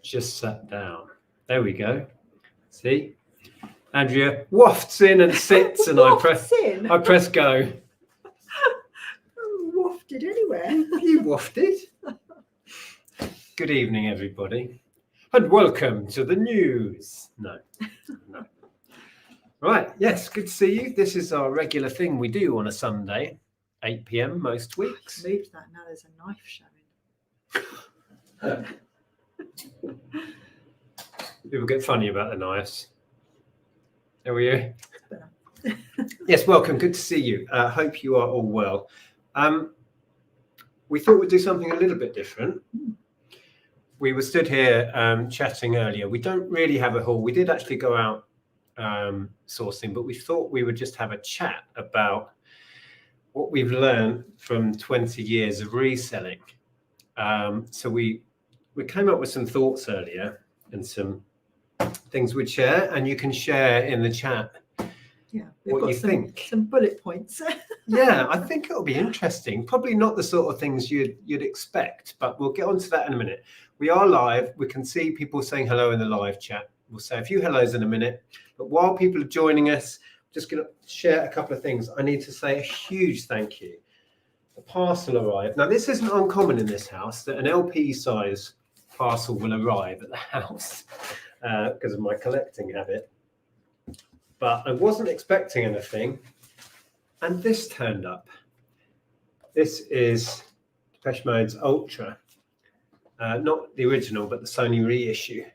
just sat down. There we go. See? Andrea wafts in and sits, and I press go. Wafted anywhere. You wafted. Good evening, everybody, and welcome to the news. No. Right, yes, good to see you. This is our regular thing we do on a Sunday, 8 p.m. most weeks. Moved that, now there's a knife showing. People get funny about the knives. How are you? Yes, welcome. Good to see you. Hope you are all well. We thought we'd do something a little bit different. We were stood here chatting earlier. We don't really have a hall. We did actually go out sourcing, but we thought we would just have a chat about what we've learned from 20 years of reselling. So we came up with some thoughts earlier and some things we'd share, and you can share in the chat what you think. Some bullet points. Yeah, I think it'll be interesting. Probably not the sort of things you'd expect, but we'll get onto that in a minute. We are live. We can see people saying hello in the live chat. We'll say a few hellos in a minute. But while people are joining us, I'm just going to share a couple of things. I need to say a huge thank you. The parcel arrived. Now, this isn't uncommon in this house that an LP size parcel will arrive at the house because of my collecting habit. But I wasn't expecting anything. And this turned up. This is Depeche Mode's Ultra. Not the original, but the Sony reissue,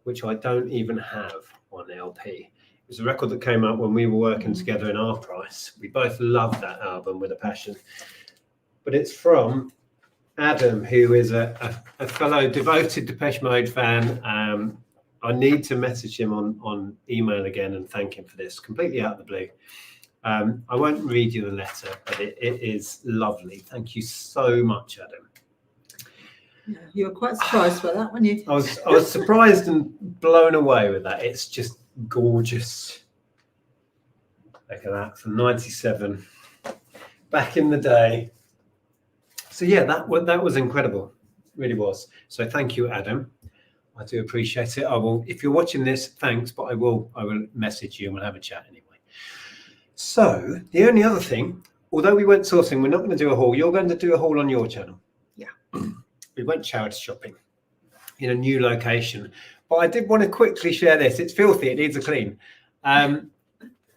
which I don't even have on LP. It was a record that came out when we were working together in Our Price. We both loved that album with a passion. But it's from Adam, who is a fellow devoted Depeche Mode fan. I need to message him on email again and thank him for this, completely out of the blue. I won't read you the letter, but it is lovely. Thank you so much, Adam. Yeah, you were quite surprised by that, weren't you? I was surprised and blown away with that. It's just gorgeous. Look at that, from 97, back in the day. So yeah, that was incredible, really was. So thank you, Adam. I do appreciate it. I will, if you're watching this, thanks, but I will message you and we'll have a chat anyway. So the only other thing, although we went sourcing, we're not going to do a haul. You're going to do a haul on your channel. Yeah. We went charity shopping in a new location, but I did want to quickly share this. It's filthy. It needs a clean.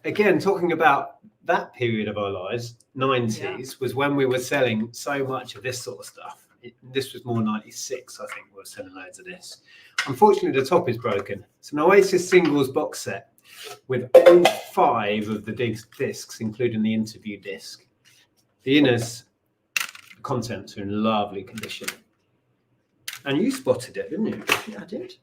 Again, talking about that period of our lives, 90s, was when we were selling so much of this sort of stuff. This was more 96, I think, we were selling loads of this. Unfortunately, the top is broken. It's an Oasis singles box set with all 5 of the discs, including the interview disc. The inners, the contents are in lovely condition. And you spotted it, didn't you? Yeah, I did.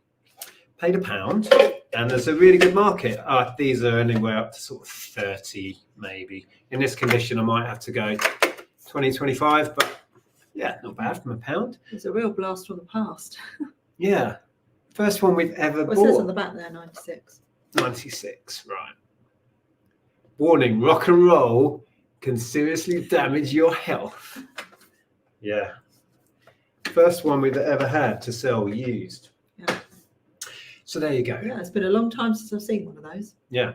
Paid £1, and there's a really good market. These are anywhere up to sort of 30, maybe. In this condition, I might have to go 20, 25, but yeah, not bad from £1. It's a real blast from the past. Yeah. First one we've ever bought. It says on the back there, 96. 96, right. Warning, rock and roll can seriously damage your health. Yeah. First one we've ever had to sell used. Yeah. So there you go. Yeah, it's been a long time since I've seen one of those. Yeah.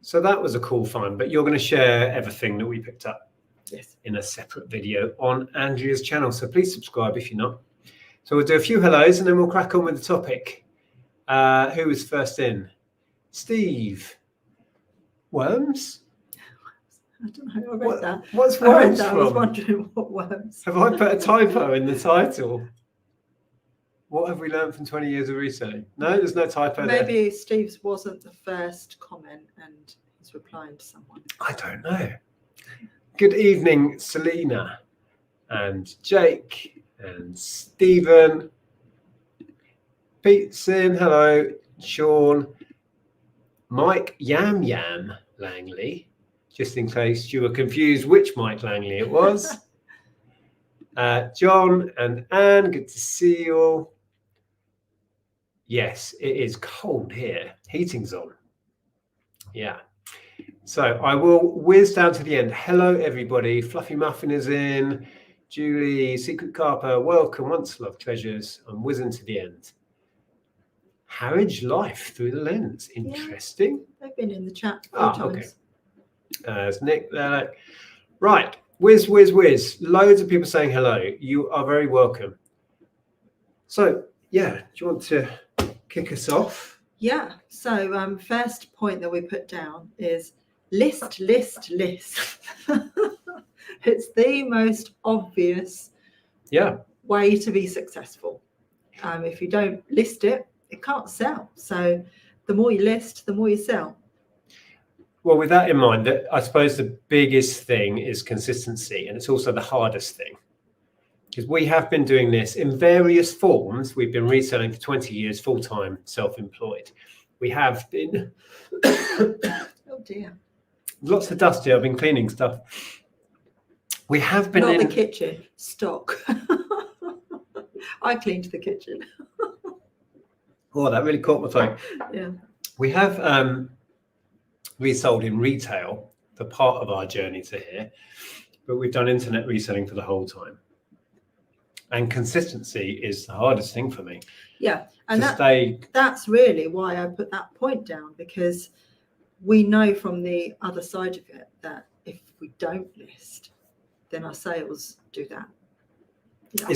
So that was a cool find, but you're going to share everything that we picked up. Yes. In a separate video on Andrea's channel. So please subscribe if you're not. So we'll do a few hellos and then we'll crack on with the topic. Who was first in? Steve. Worms? I don't know. I read that. What's worms from? I was wondering what worms. Have I put a typo in the title? What have we learned from 20 years of reselling? No, there's no typo there. Maybe Steve's wasn't the first comment and he's replying to someone. I don't know. Good evening, Selena and Jake and Stephen. Pete's in, hello, Sean. Mike Yam Langley, just in case you were confused which Mike Langley it was. John and Anne, good to see you all. Yes, it is cold here. Heating's on. Yeah. So I will whiz down to the end. Hello, everybody. Fluffy Muffin is in. Julie, Secret Carper, welcome, once love treasures, and whizzing to the end. Harwich life through the lens. Interesting. Yeah, they've been in the chat a few times. Okay. There's Nick there. Right. Whiz. Loads of people saying hello. You are very welcome. So, yeah, do you want to kick us off? Yeah. So, first point that we put down is list. It's the most obvious way to be successful. If you don't list it, it can't sell. So the more you list, the more you sell. Well, with that in mind, I suppose the biggest thing is consistency, and it's also the hardest thing. Because we have been doing this in various forms. We've been reselling for 20 years, full-time, self-employed. We have been... Oh dear. Lots of dust here. I've been cleaning stuff. We have been Not the kitchen, stock. I cleaned the kitchen. Oh, that really caught my throat. Yeah. We have resold in retail for part of our journey to here, but we've done internet reselling for the whole time. And consistency is the hardest thing for me. Yeah, and that's really why I put that point down, because we know from the other side of it that if we don't list, then our sales do that. Yeah.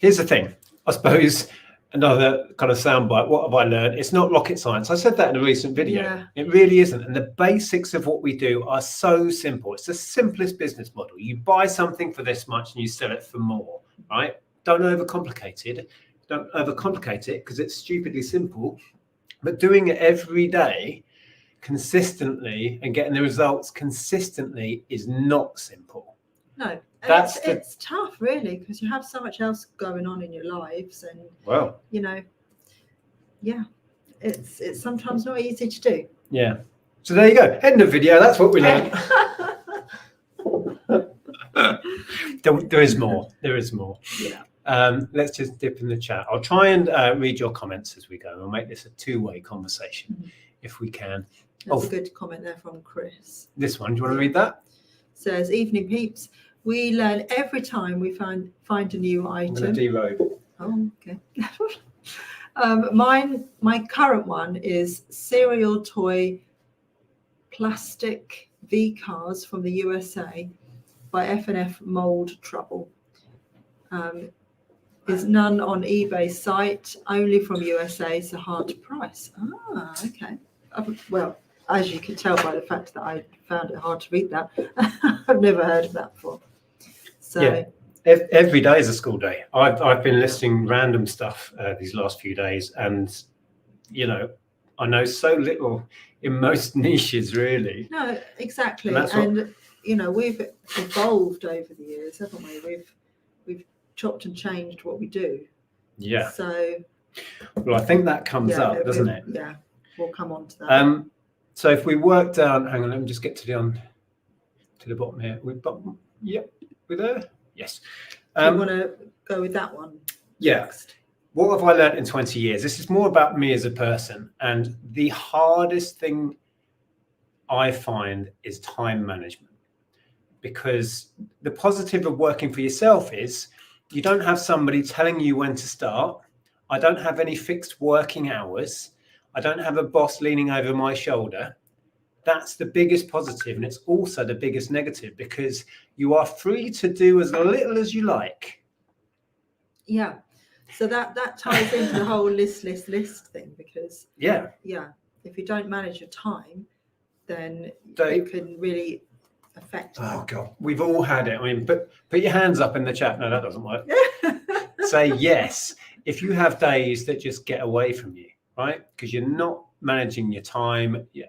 Here's the thing, I suppose, another kind of soundbite. What have I learned? It's not rocket science. I said that in a recent video. Yeah. It really isn't. And the basics of what we do are so simple. It's the simplest business model. You buy something for this much and you sell it for more, right? Don't overcomplicate it. Don't overcomplicate it because it's stupidly simple. But doing it every day consistently and getting the results consistently is not simple. No, it's tough, really, because you have so much else going on in your lives, and you know, it's sometimes not easy to do. Yeah. So there you go. End of video. That's what we learned. There is more. There is more. Yeah. Let's just dip in the chat. I'll try and read your comments as we go. We'll make this a two-way conversation if we can. That's a good comment there from Chris. This one. Do you want to read that? Says, evening peeps. We learn every time we find a new item. I'm going to derobe. Oh, okay. My current one is cereal toy plastic V cars from the USA by F&F Mold Trouble. Is none on eBay site, only from USA, so hard to price. Ah, okay. Well, as you can tell by the fact that I found it hard to read that, I've never heard of that before. So yeah, every day is a school day. I've been listing random stuff these last few days, and you know, I know so little in most niches, really. No, exactly. And you know, we've evolved over the years, haven't we? We've chopped and changed what we do. Yeah. So. Well, I think that comes up, doesn't it? Yeah, we'll come on to that. So if we work down, hang on, let me just get to the bottom here. Yep, we're there. Yes. Do you want to go with that one? Yeah. Next? What have I learned in 20 years? This is more about me as a person. And the hardest thing I find is time management. Because the positive of working for yourself is you don't have somebody telling you when to start. I don't have any fixed working hours. I don't have a boss leaning over my shoulder. That's the biggest positive, and it's also the biggest negative, because you are free to do as little as you like. Yeah. So that ties into the whole list thing, because if you don't manage your time, then it can really affect. Oh God, we've all had it. I mean, put your hands up in the chat. No, that doesn't work. Say yes if you have days that just get away from you, right? Because you're not managing your time. Yeah,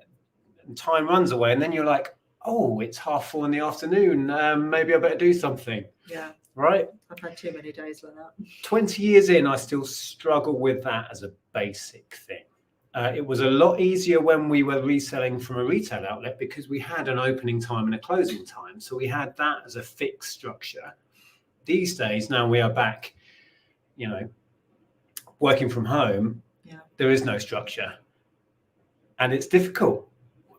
and time runs away, and then you're like, oh, it's 4:30 in the afternoon. Maybe I better do something. Yeah. Right. I've had too many days like that. 20 years in, I still struggle with that as a basic thing. It was a lot easier when we were reselling from a retail outlet because we had an opening time and a closing time. So we had that as a fixed structure. These days, now we are back, you know, working from home. Yeah. There is no structure. And it's difficult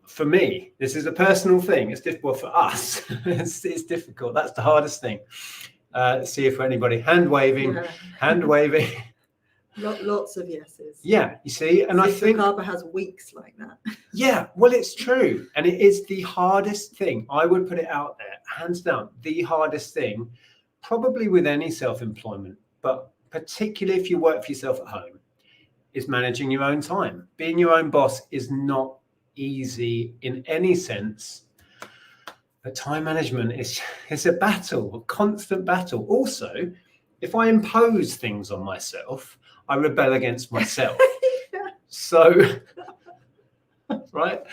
for me. This is a personal thing. It's difficult for us. It's difficult. That's the hardest thing. See if anybody hand waving. Lots of yeses. Yeah, you see, and I think Carver has weeks like that. Yeah, well, it's true, and it is the hardest thing. I would put it out there, hands down, the hardest thing, probably with any self-employment, but particularly if you work for yourself at home, is managing your own time. Being your own boss is not easy in any sense. But time management is a battle, a constant battle. Also, if I impose things on myself, I rebel against myself. So, right?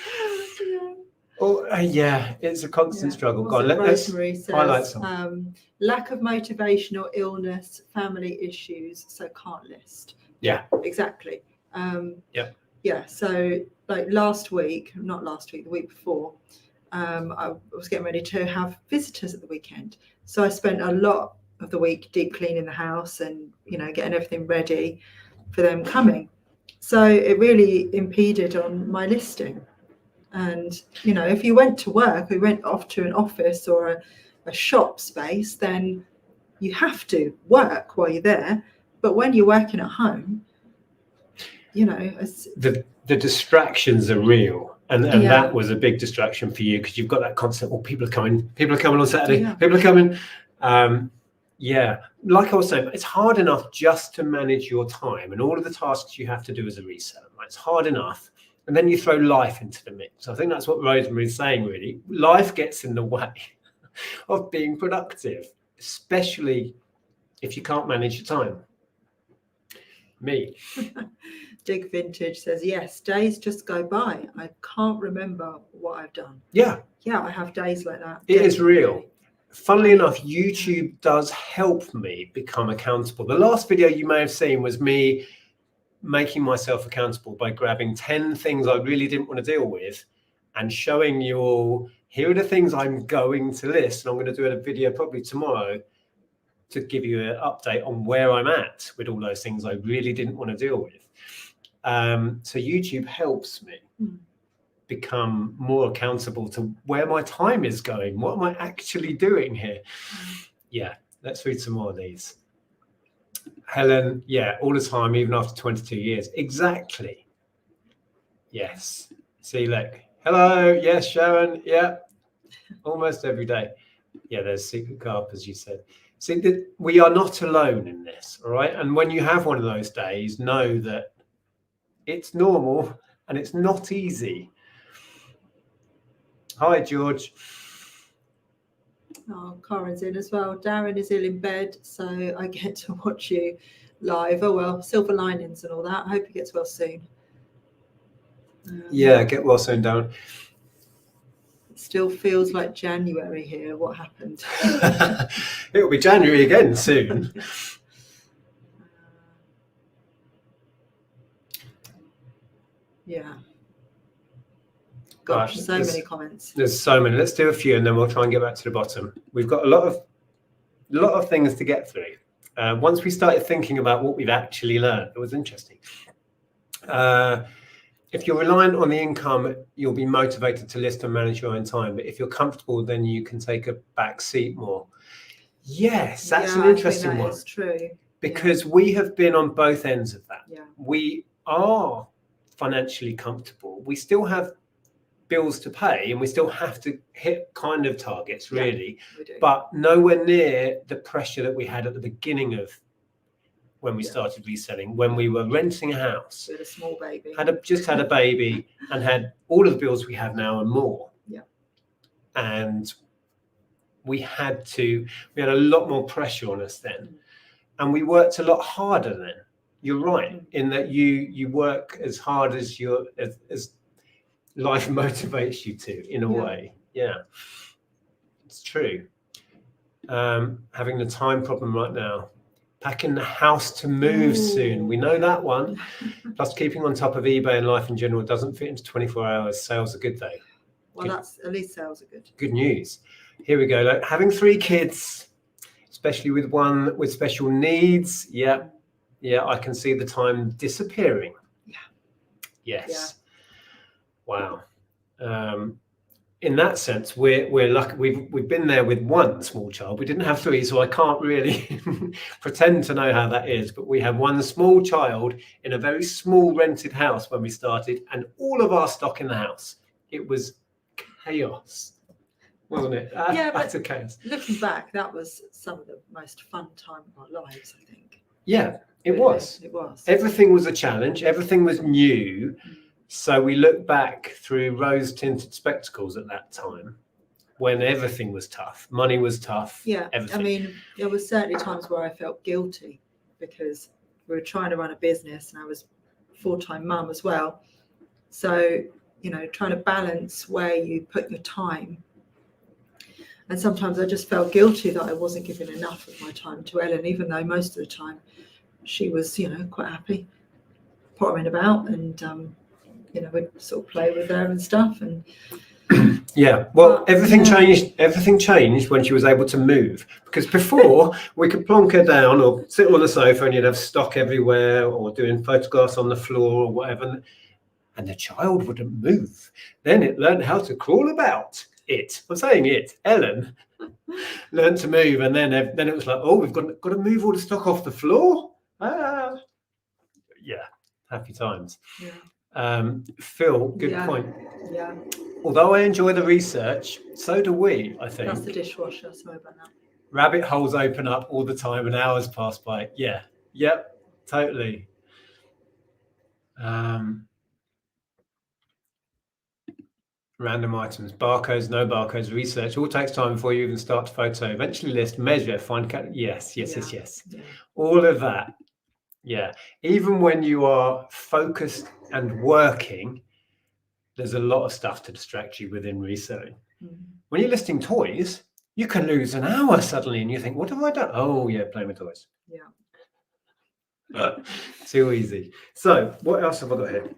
Yeah. Yeah, it's a constant struggle. Go on, let's highlight some. Lack of motivation or illness, family issues, so can't list. Yeah, exactly. Yeah, so like the week before, I was getting ready to have visitors at the weekend. So I spent a lot of the week deep cleaning the house and, getting everything ready for them coming. So it really impeded on my listing. And, if you went to work, or you went off to an office or a shop space, then you have to work while you're there. But when you're working at home, the distractions are real. And that was a big distraction for you because you've got that concept, well, people are coming on Saturday, people are coming. Like I was saying, it's hard enough just to manage your time and all of the tasks you have to do as a reseller. Right? It's hard enough. And then you throw life into the mix. I think that's what Rosemary's saying, really. Life gets in the way of being productive, especially if you can't manage your time. Me. Dig Vintage says, yes, days just go by. I can't remember what I've done. Yeah, I have days like that. It is real. Funnily enough, YouTube does help me become accountable. The last video you may have seen was me making myself accountable by grabbing 10 things I really didn't want to deal with and showing you all, here are the things I'm going to list. And I'm going to do a video probably tomorrow to give you an update on where I'm at with all those things I really didn't want to deal with. So YouTube helps me become more accountable to where my time is going. What am I actually doing here? Yeah, let's read some more of these. Helen, all the time, even after 22 years. Exactly. Yes. See, look. Hello. Yes, Sharon. Yeah. Almost every day. Yeah, there's secret carp, as you said. See, we are not alone in this, all right? And when you have one of those days, know that it's normal and it's not easy. Hi, George. Oh, Corin's in as well. Darren is ill in bed, so I get to watch you live. Oh, well, silver linings and all that. I hope he gets well soon. Get well soon, Darren. It still feels like January here. What happened? It'll be January again soon. Gosh, so many comments. There's so many. Let's do a few and then we'll try and get back to the bottom. We've got a lot of things to get through. Once we started thinking about what we've actually learned, it was interesting. If you're reliant on the income, you'll be motivated to list and manage your own time. But if you're comfortable, then you can take a back seat more. Yes, that's an interesting one. That's true. Because we have been on both ends of that. Yeah. We are financially comfortable. We still have bills to pay and we still have to hit kind of targets, really, but nowhere near the pressure that we had at the beginning of when we started reselling, when we were renting a house with a small baby, just had a baby and had all of the bills we have now and more. And we had a lot more pressure on us then, and we worked a lot harder then. You're right in that you work as hard as as life motivates you to, in a way. It's true. Having the time problem right now. Packing the house to move soon. We know that one. Plus, keeping on top of eBay and life in general doesn't fit into 24 hours. Sales are good, though. Well, that's at least sales are good. Good news. Here we go. Like, having 3 kids, especially with one with special needs. I can see the time disappearing. Yes. Wow. in that sense, we're lucky. We've been there with one small child. We didn't have three, so I can't really pretend to know how that is. But we had one small child in a very small rented house when we started, and all of our stock in the house. It was chaos, wasn't it? Yeah, but utter chaos. Looking back, that was some of the most fun time of our lives, I think. Yeah, it Really, was. It was. Everything was a challenge. Everything was new. So we look back through rose-tinted spectacles at that time when everything was tough. Money was tough. Yeah, everything. I mean, there were certainly times where I felt guilty because we were trying to run a business and I was a full-time mum as well. So, you know, trying to balance where you put your time. And sometimes I just felt guilty that I wasn't giving enough of my time to Ellen, even though most of the time she was, you know, quite happy pottering about and, you know, we'd sort of play with her and stuff. And yeah, well, everything changed. Everything changed when she was able to move, because before we could plonk her down or sit on the sofa and you'd have stock everywhere or doing photographs on the floor or whatever, and the child wouldn't move. Then it learned how to crawl about. I'm saying it. Ellen learned to move, and then it was like, oh, we've got to move all the stock off the floor. Yeah, happy times. Yeah. Phil, good point. Yeah. Although I enjoy the research, so do we, I think. That's the dishwasher, sorry about that. Rabbit holes open up all the time and hours pass by. Yeah, yep, totally. Random items, barcodes, no barcodes, research, all takes time before you even start to photo. Eventually list, measure, find, yes. Yeah. All of that. Yeah. Even when you are focused and working, there's a lot of stuff to distract you within reselling. When you're listing toys, you can lose an hour suddenly and you think, what have I done? Oh, yeah, playing with toys. Yeah. Too easy. So, what else have I got here?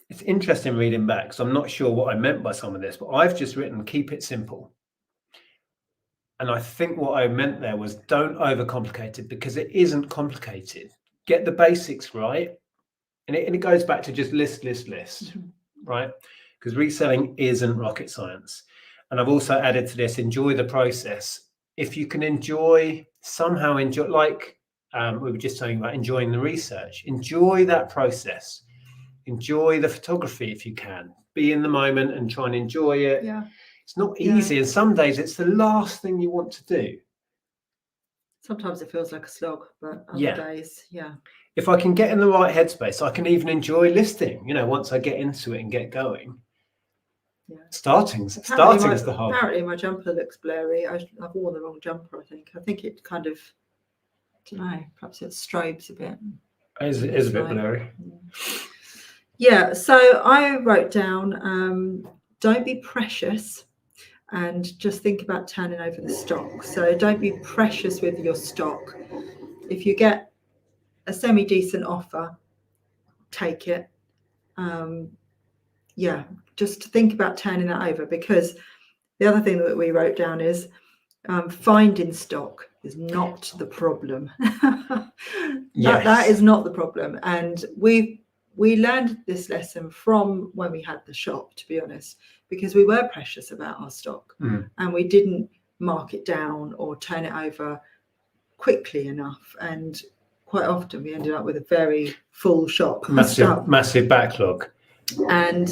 It's interesting reading back because I'm not sure what I meant by some of this, but I've just written, keep it simple. And I think what I meant there was don't overcomplicate it, because it isn't complicated. Get the basics right. And it goes back to just list, right? Because reselling isn't rocket science. And I've also added to this, enjoy the process. If you can somehow enjoy, like we were just saying about enjoying the research, enjoy that process. Enjoy the photography if you can. Be in the moment and try and enjoy it. Yeah. It's not easy, and some days it's the last thing you want to do. Sometimes it feels like a slog, but other days, If I can get in the right headspace, I can even enjoy listing, you know, once I get into it and get going. Yeah. Starting is the hard. Apparently my jumper looks blurry. I've worn the wrong jumper, I think. I think it kind of, I don't know, perhaps it strobes a bit. It is a bit blurry. Yeah, so I wrote down, don't be precious and just think about turning over the stock. So don't be precious with your stock. If you get a semi-decent offer, take it. Just think about turning that over, because the other thing that we wrote down is finding stock is not the problem. That is not the problem. And we learned this lesson from when we had the shop, to be honest, because we were precious about our stock and we didn't mark it down or turn it over quickly enough. And quite often we ended up with a very full shop. Massive backlog. And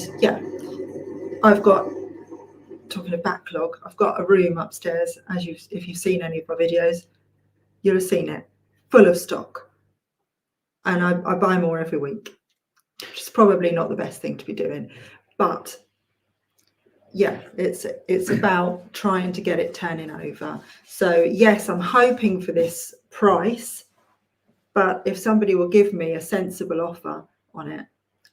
talking of backlog, I've got a room upstairs, if you've seen any of my videos, you'll have seen it, full of stock. And I buy more every week. Which is probably not the best thing to be doing, but it's about trying to get it turning over. So yes, I'm hoping for this price, but if somebody will give me a sensible offer on it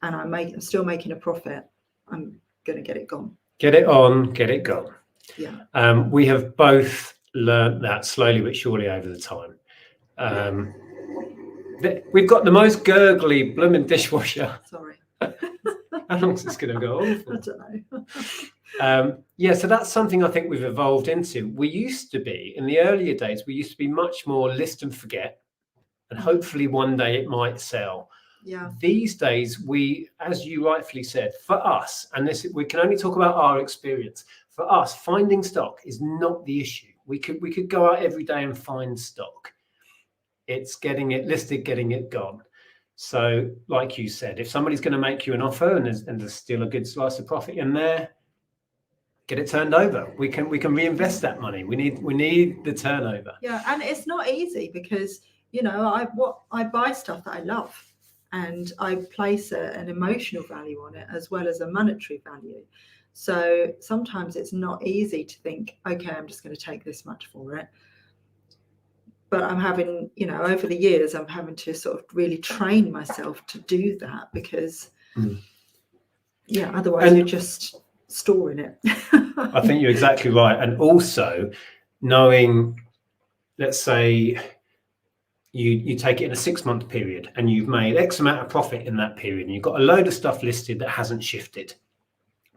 and I'm still making a profit, I'm going to get it gone. Get it on, get it gone. Yeah. We have both learned that slowly but surely over the time. We've got the most gurgly blooming dishwasher. Sorry. How long is this going to go on for? I don't know. So that's something I think we've evolved into. We used to be, in the earlier days, we used to be much more list and forget, and hopefully one day it might sell. Yeah. These days, we, as you rightfully said, for us, and this we can only talk about our experience. For us, finding stock is not the issue. We could go out every day and find stock. It's getting it listed, getting it gone. So, like you said, if somebody's going to make you an offer and there's still a good slice of profit in there, get it turned over. We can reinvest that money. We need the turnover. Yeah, and it's not easy because I buy stuff that I love, and I place an emotional value on it as well as a monetary value. So sometimes it's not easy to think, okay, I'm just going to take this much for it. But I'm having, over the years, I'm having to sort of really train myself to do that because, otherwise you're just storing it. I think you're exactly right. And also knowing, let's say you take it in a 6-month period and you've made X amount of profit in that period and you've got a load of stuff listed that hasn't shifted.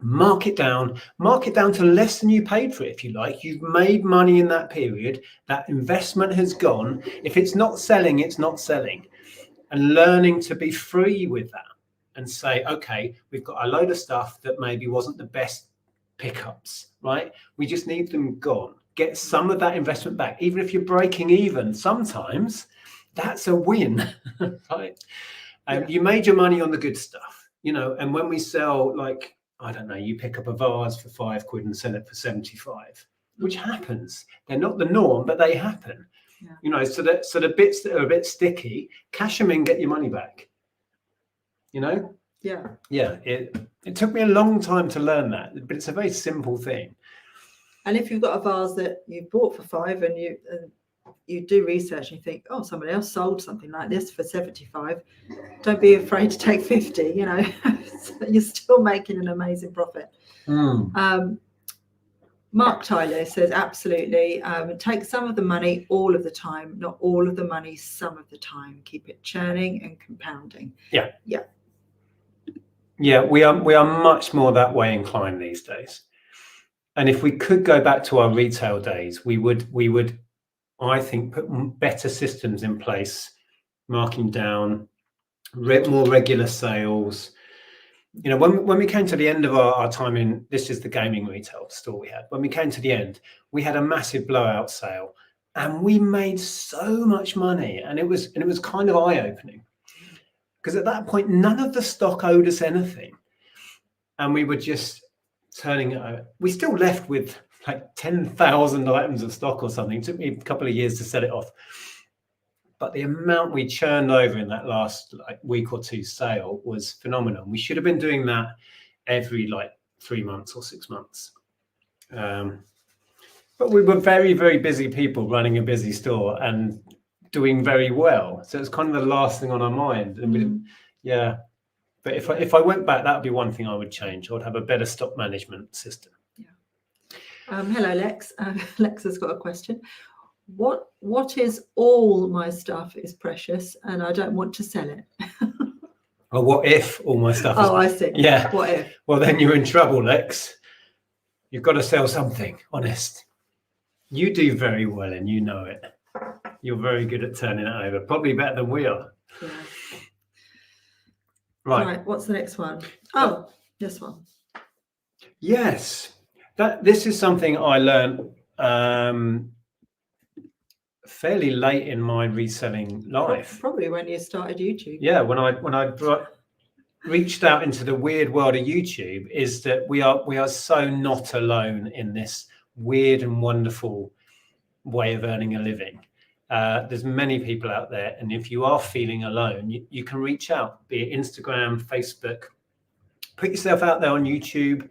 Mark it down to less than you paid for it, if you like. You've made money in that period. That investment has gone. If it's not selling, it's not selling. And learning to be free with that and say, okay, we've got a load of stuff that maybe wasn't the best pickups, right? We just need them gone. Get some of that investment back. Even if you're breaking even, sometimes that's a win, right? You made your money on the good stuff, and when we sell, like, I don't know, you pick up a vase for £5 and sell it for 75, which happens. They're not the norm, but they happen. Yeah. So the bits that are a bit sticky, cash them in, get your money back. Yeah. Yeah. It took me a long time to learn that, but it's a very simple thing. And if you've got a vase that you bought for £5 and you do research and you think, oh, somebody else sold something like this for 75, don't be afraid to take 50. You're still making an amazing profit. Mark Tyler says, absolutely, take some of the money all of the time, not all of the money some of the time. Keep it churning and compounding. Yeah, we are much more that way inclined these days. And if we could go back to our retail days, we would I think put better systems in place, marking down, more regular sales. When we came to the end of our time in, this is the gaming retail store we had. When we came to the end, we had a massive blowout sale, and we made so much money, and it was kind of eye-opening, because at that point none of the stock owed us anything, and we were just turning it over. We still left with like 10,000 items of stock or something. It took me a couple of years to set it off. But the amount we churned over in that last week or two sale was phenomenal. We should have been doing that every 3 months or 6 months. But we were very, very busy people running a busy store and doing very well. So it's kind of the last thing on our mind. And we didn't, But if I went back, that would be one thing I would change. I would have a better stock management system. Hello, Lex. Lex has got a question. What is all my stuff is precious and I don't want to sell it? Well, what if all my stuff is... Oh, I see. Yeah. What if? Well, then you're in trouble, Lex. You've got to sell something, honest. You do very well and you know it. You're very good at turning it over, probably better than we are. Yeah. Right. What's the next one? Oh, this one. Yes. This is something I learned fairly late in my reselling life. Probably when you started YouTube. Yeah, when I reached out into the weird world of YouTube, is that we are so not alone in this weird and wonderful way of earning a living. There's many people out there, and if you are feeling alone, you can reach out, be it Instagram, Facebook, put yourself out there on YouTube.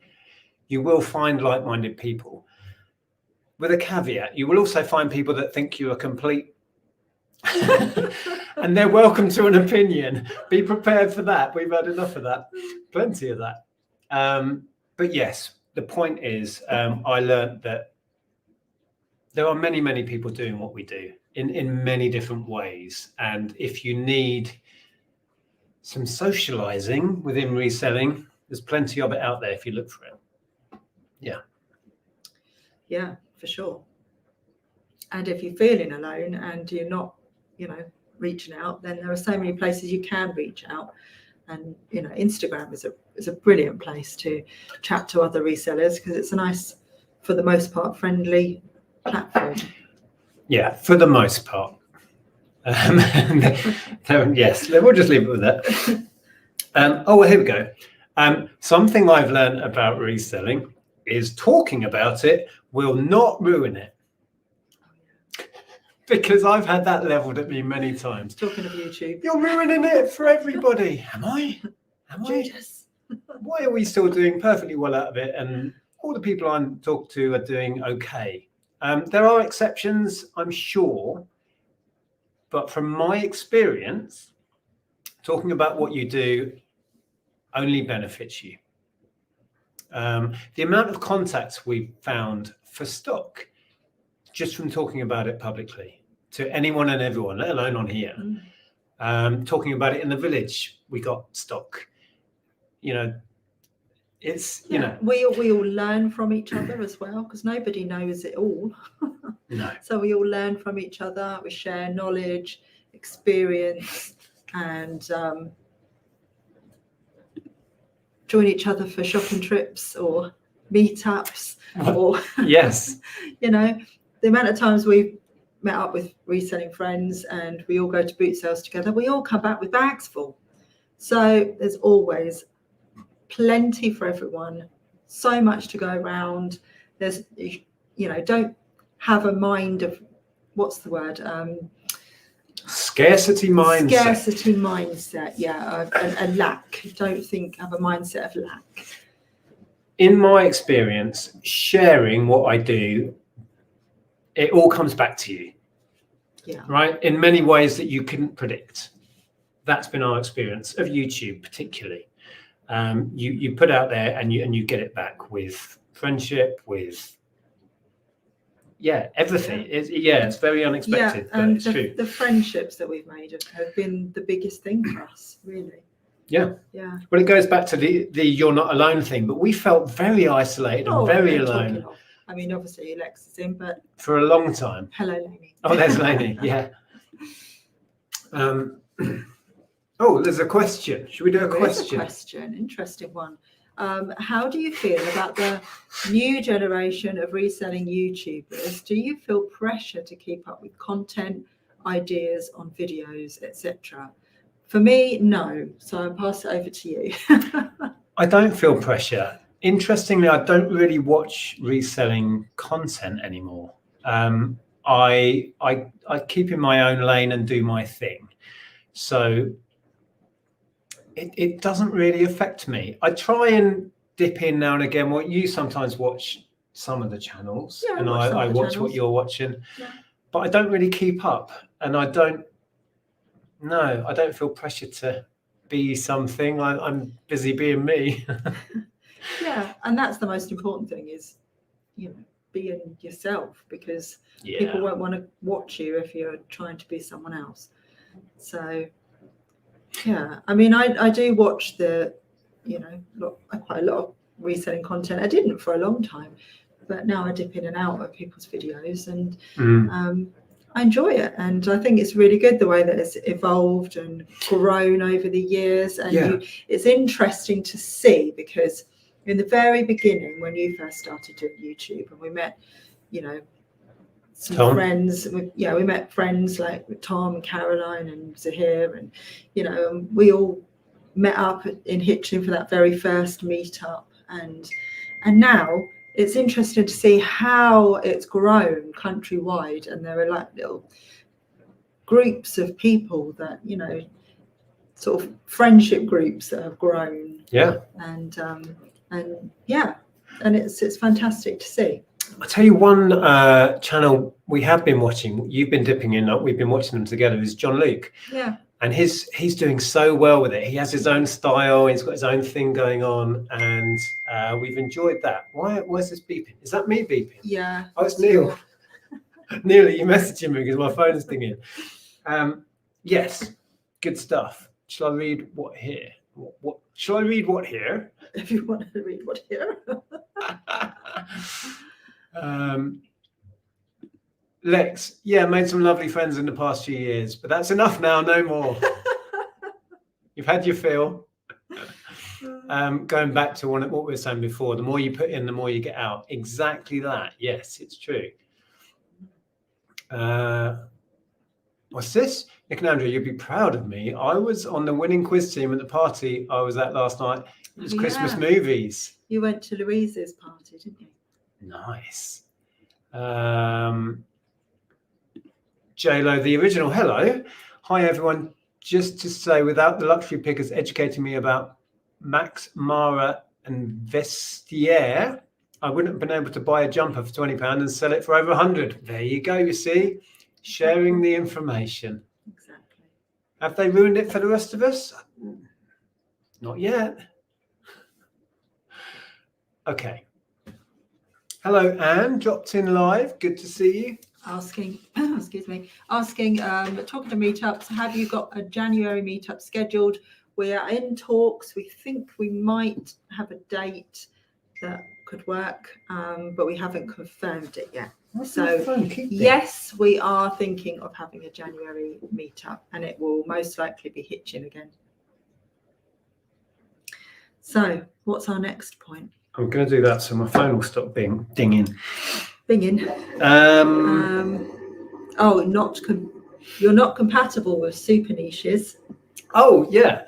You will find like-minded people. With a caveat, you will also find people that think you are complete, and they're welcome to an opinion. Be prepared for that. We've had enough of that, plenty of that. But yes, the point is, I learned that there are many, many people doing what we do in many different ways. And if you need some socializing within reselling, there's plenty of it out there if you look for it. Yeah, for sure. And if you're feeling alone and you're not, reaching out, then there are so many places you can reach out. And Instagram is a brilliant place to chat to other resellers because it's a nice, for the most part, friendly platform. Yeah, for the most part. Yes, we'll just leave it with that. Here we go. Something I've learned about reselling is talking about it will not ruin it. Because I've had that leveled at me many times. Talking of YouTube. You're ruining it for everybody. Am I? Judas. Why are we still doing perfectly well out of it? And all the people I'm talking to are doing okay. There are exceptions, I'm sure. But from my experience, talking about what you do only benefits you. The amount of contacts we've found for stock, just from talking about it publicly to anyone and everyone, let alone on here. Talking about it in the village, we got stock. It's we all learn from each other as well, because nobody knows it all. No. So we all learn from each other. We share knowledge, experience, and join each other for shopping trips or meetups. Or yes. The amount of times we've met up with reselling friends and we all go to boot sales together, we all come back with bags full. So there's always plenty for everyone, so much to go around. There's, don't have a mind of, what's the word? Scarcity mindset. Scarcity mindset, yeah, a lack. Don't have a mindset of lack. In my experience, sharing what I do, it all comes back to you. Yeah. Right? In many ways that you couldn't predict. That's been our experience of YouTube, particularly. You put out there and you get it back with friendship, with everything. It's very unexpected, but it's true. The friendships that we've made have been the biggest thing for us, really. Yeah. Well, it goes back to the you're not alone thing, but we felt very isolated and very alone. I mean, obviously Lex is in, but for a long time. Hello, Lainey. Oh, there's Lainey. Yeah. There's a question. Should we do a question? Interesting one. How do you feel about the new generation of reselling YouTubers? Do you feel pressure to keep up with content, ideas on videos, etc.? For me, no. So I'll pass it over to you. I don't feel pressure. Interestingly, I don't really watch reselling content anymore. I keep in my own lane and do my thing. So it doesn't really affect me. I try and dip in now and again. What you sometimes watch some of the channels, and I watch what you're watching, but I don't really keep up, and I don't feel pressure to be something. I'm busy being me. Yeah, and that's the most important thing is, being yourself, because people won't want to watch you if you're trying to be someone else. So, yeah, I mean, I do watch quite a lot of reselling content. I didn't for a long time, but now I dip in and out of people's videos, and I enjoy it. And I think it's really good the way that it's evolved and grown over the years. And it's interesting to see, because in the very beginning, when you first started doing YouTube, and we met, some Tom. friends. We met friends like Tom, Caroline, and Zahir, and we all met up in Hitchin for that very first meetup. And now it's interesting to see how it's grown countrywide, and there are like little groups of people that sort of friendship groups that have grown. Yeah. And it's fantastic to see. I'll tell you one channel we have been watching, you've been dipping in, we've been watching them together, is John Luke. Yeah. And he's doing so well with it. He has his own style, he's got his own thing going on, and we've enjoyed that. Why is this beeping? Is that me beeping? Yeah. Oh, it's Neil. Neil, you messaging me because my phone's dinging. Yes, good stuff. Shall I read what here? What shall I read what here? If you want to read what here. Lex, yeah, made some lovely friends in the past few years, but that's enough now, no more. You've had your fill. Going back to what we were saying before, the more you put in, the more you get out. Exactly that. Yes, it's true. What's this? Nick and Andrea, you'd be proud of me. I was on the winning quiz team at the party I was at last night. It was Christmas movies. You went to Louise's party, didn't you? Nice. J-Lo, the original. Hello. Hi, everyone. Just to say, without the luxury pickers educating me about Max Mara and Vestiaire, I wouldn't have been able to buy a jumper for £20 and sell it for over 100. There you go, you see. Sharing the information. Exactly. Have they ruined it for the rest of us? Not yet. Okay. Hello, Anne. Dropped in live. Good to see you. Asking, talking to meetups, have you got a January meetup scheduled? We are in talks. We think we might have a date that could work, but we haven't confirmed it yet. Yes, we are thinking of having a January meetup, and it will most likely be Hitchin again. So what's our next point? I'm going to do that so my phone will stop dinging. Binging. You're not compatible with super niches. Oh, yeah.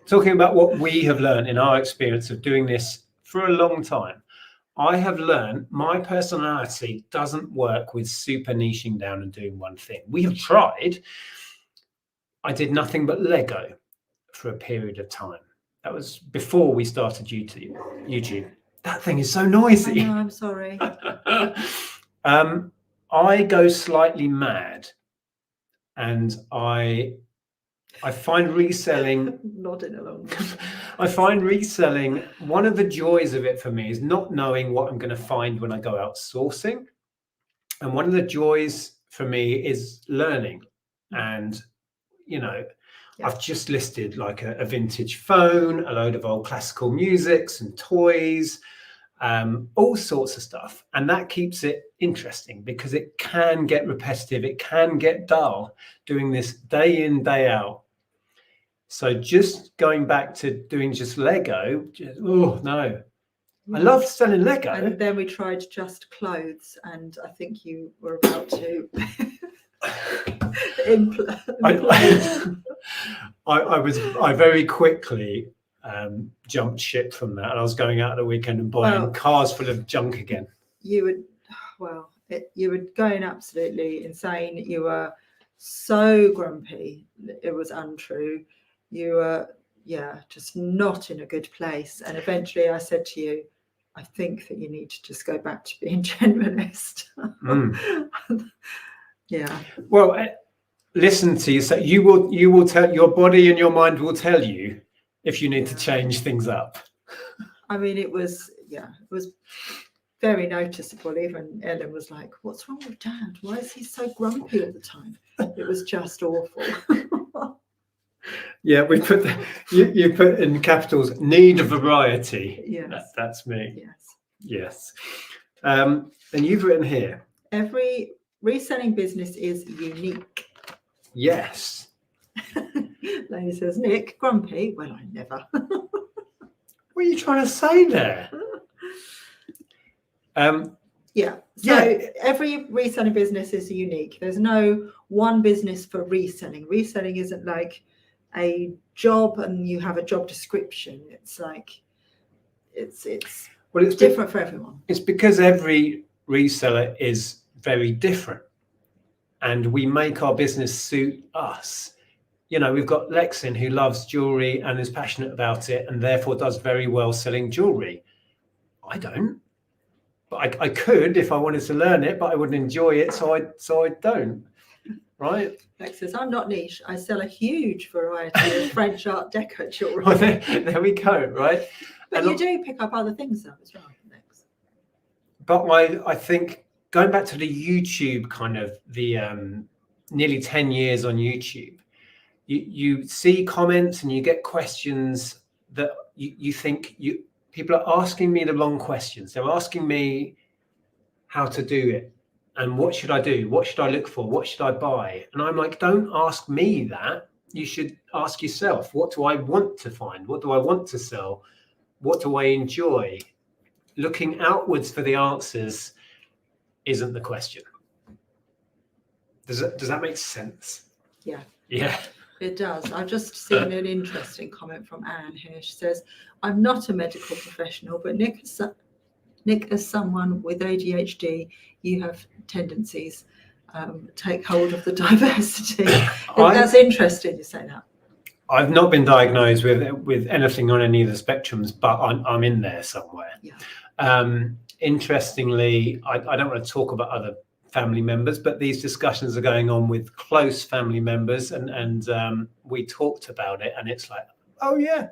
Talking about what we have learned in our experience of doing this for a long time. I have learned my personality doesn't work with super niching down and doing one thing. We have tried. I did nothing but Lego for a period of time. That was before we started YouTube. That thing is so noisy. I know, I'm sorry. I go slightly mad, and I find reselling. Nodding along. I find reselling, one of the joys of it for me is not knowing what I'm going to find when I go out sourcing. And one of the joys for me is learning. And, I've just listed like a vintage phone, a load of old classical music, some toys, all sorts of stuff. And that keeps it interesting because it can get repetitive. It can get dull doing this day in, day out. So just going back to doing just Lego, oh no. I love selling Lego. And then we tried just clothes, and I think you were about to I very quickly jumped ship from that, and I was going out at the weekend and buying cars full of junk again. You were going absolutely insane. You were so grumpy. It was untrue. You were, just not in a good place. And eventually I said to you, I think that you need to just go back to being generalist. Yeah. Well, listen to you. So you will tell, your body and your mind will tell you if you need to change things up. I mean, it was very noticeable. Even Ellen was like, "What's wrong with Dad? Why is he so grumpy all the time?" It was just awful. Yeah, we put you put in capitals, need variety. Yes, that's me. Yes. And you've written here, every reselling business is unique. Yes. Lady says, Nick, grumpy? Well, I never. What are you trying to say there? Every reselling business is unique. There's no one business for reselling. Reselling isn't like a job and you have a job description. It's like it's different for everyone. It's because every reseller is very different, and we make our business suit us. We've got Lexin, who loves jewelry and is passionate about it, and therefore does very well selling jewelry. I don't, but I could if I wanted to learn it, but I wouldn't enjoy it, so I don't. Right? Lex says, I'm not niche. I sell a huge variety of French Art Deco jewelry. Well, there we go, right? But you do pick up other things though as well, Lex. But I think going back to the YouTube kind of the nearly 10 years on YouTube, you see comments and you get questions that you think people are asking me the wrong questions. They're asking me how to do it. And what should I do? What should I look for? What should I buy? And I'm like, don't ask me that. You should ask yourself, what do I want to find? What do I want to sell? What do I enjoy? Looking outwards for the answers isn't the question. Does that make sense? Yeah. Yeah. It does. I've just seen an interesting comment from Anne here. She says, I'm not a medical professional, but Nick, as someone with ADHD, you have tendencies. Take hold of the diversity. That's interesting you say that. I've not been diagnosed with anything on any of the spectrums, but I'm in there somewhere. Yeah. Interestingly, I don't want to talk about other family members, but these discussions are going on with close family members, and we talked about it, and it's like, oh yeah.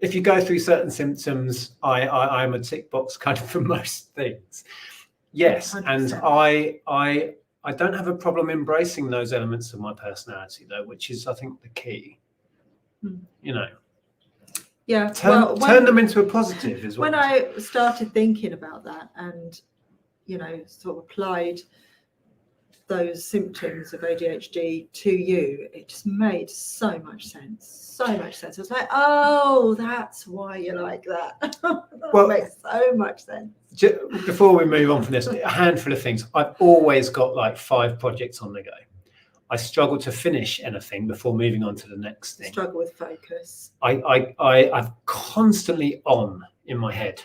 If you go through certain symptoms, I'm a tick box kind of for most things. Yes, 100%. And I don't have a problem embracing those elements of my personality, though, which is, I think, the key. You know. Yeah. Turn them into a positive is what. When I started thinking about that, and sort of applied those symptoms of ADHD to you, it just made so much sense. I was like, oh, that's why you're like that. Well, makes so much sense. Before we move on from this, a handful of things. I've always got like 5 projects on the go. I struggle to finish anything before moving on to the next thing. Struggle with focus. I'm constantly on in my head.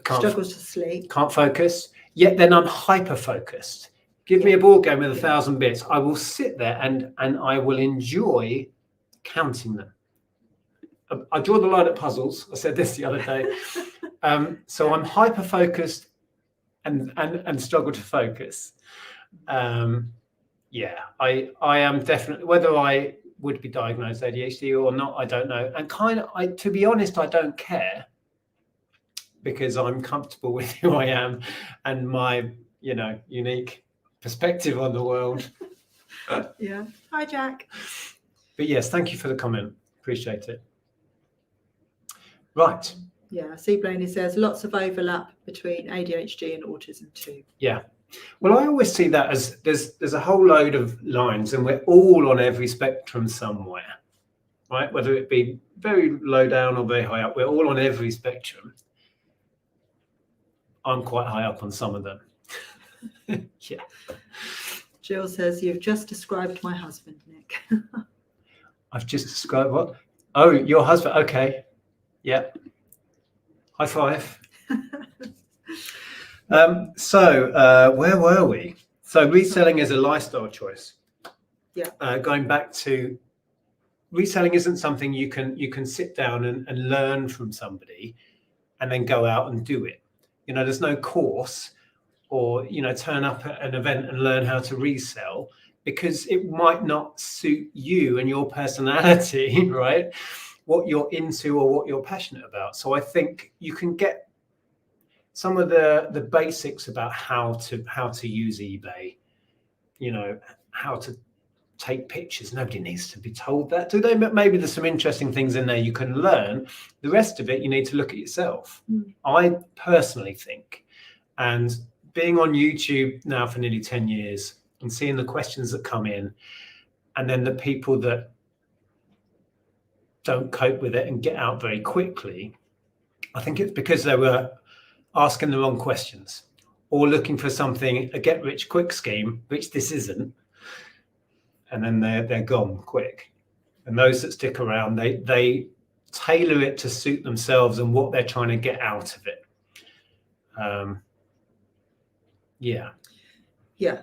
Struggles to sleep. Can't focus. Yet then I'm hyper focused. Give me a board game with 1,000 bits. I will sit there and I will enjoy counting them. I draw the line at puzzles. I said this the other day. So I'm hyper focused and struggle to focus. I am definitely, whether I would be diagnosed ADHD or not, I don't know. And to be honest, I don't care, because I'm comfortable with who I am and my, unique perspective on the world. Yeah. Hi, Jack. But yes, thank you for the comment. Appreciate it. Right. Yeah. C. Blaney says lots of overlap between ADHD and autism too. Yeah. Well, I always see that as there's a whole load of lines, and we're all on every spectrum somewhere, right? Whether it be very low down or very high up, we're all on every spectrum. I'm quite high up on some of them. Yeah. Jill says, you've just described my husband, Nick. I've just described what? Oh, your husband. Okay. Yeah. High five. Where were we? So reselling is a lifestyle choice. Yeah. Going back to reselling isn't something you can sit down and learn from somebody and then go out and do it. There's no course or, turn up at an event and learn how to resell, because it might not suit you and your personality, right? What you're into or what you're passionate about. So I think you can get some of the basics about how to use eBay, how to take pictures. Nobody needs to be told that, do they? But maybe there's some interesting things in there you can learn. The rest of it, you need to look at yourself. I personally think, and being on YouTube now for nearly 10 years and seeing the questions that come in, and then the people that don't cope with it and get out very quickly, I think it's because they were asking the wrong questions or looking for something, a get rich quick scheme, which this isn't. And then they're gone quick. And those that stick around, they tailor it to suit themselves and what they're trying to get out of it. Yeah.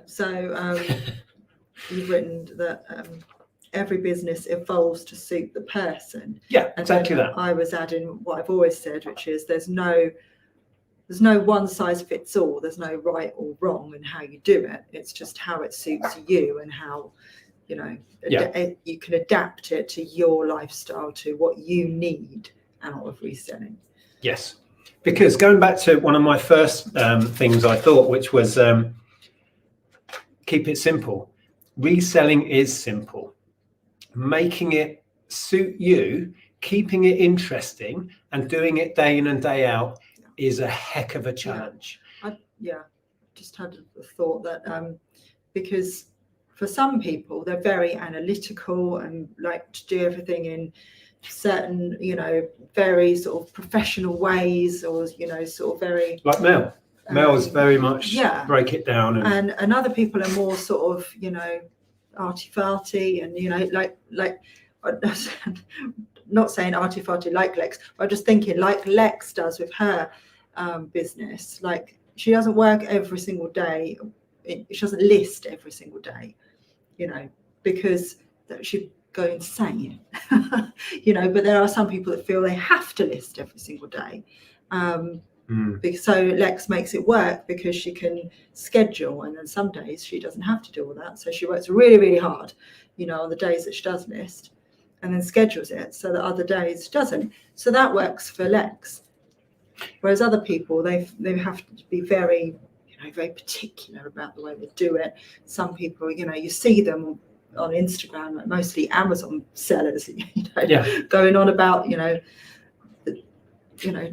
So you've written that every business evolves to suit the person. Yeah, exactly that. I was adding what I've always said, which is there's no one size fits all. There's no right or wrong in how you do it. It's just how it suits you and how, you can adapt it to your lifestyle, to what you need out of reselling. Yes, because going back to one of my first things I thought, which was keep it simple. Reselling is simple. Making it suit you, keeping it interesting, and doing it day in and day out is a heck of a challenge. just had a thought that because for some people they're very analytical and like to do everything in certain, very sort of professional ways, or sort of very like Mel's very much break it down, and other people are more sort of arty-farty and like not saying arty-farty like Lex, but I'm just thinking like Lex does with her business. Like she doesn't work every single day, she doesn't list every single day, because that she'd go insane. But there are some people that feel they have to list every single day. So Lex makes it work because she can schedule, and then some days she doesn't have to do all that. So she works really, really hard, on the days that she does list, and then schedules it so that other days she doesn't. So that works for Lex. Whereas other people, they have to be very, very particular about the way they do it. Some people, you see them on Instagram, like mostly Amazon sellers, going on about,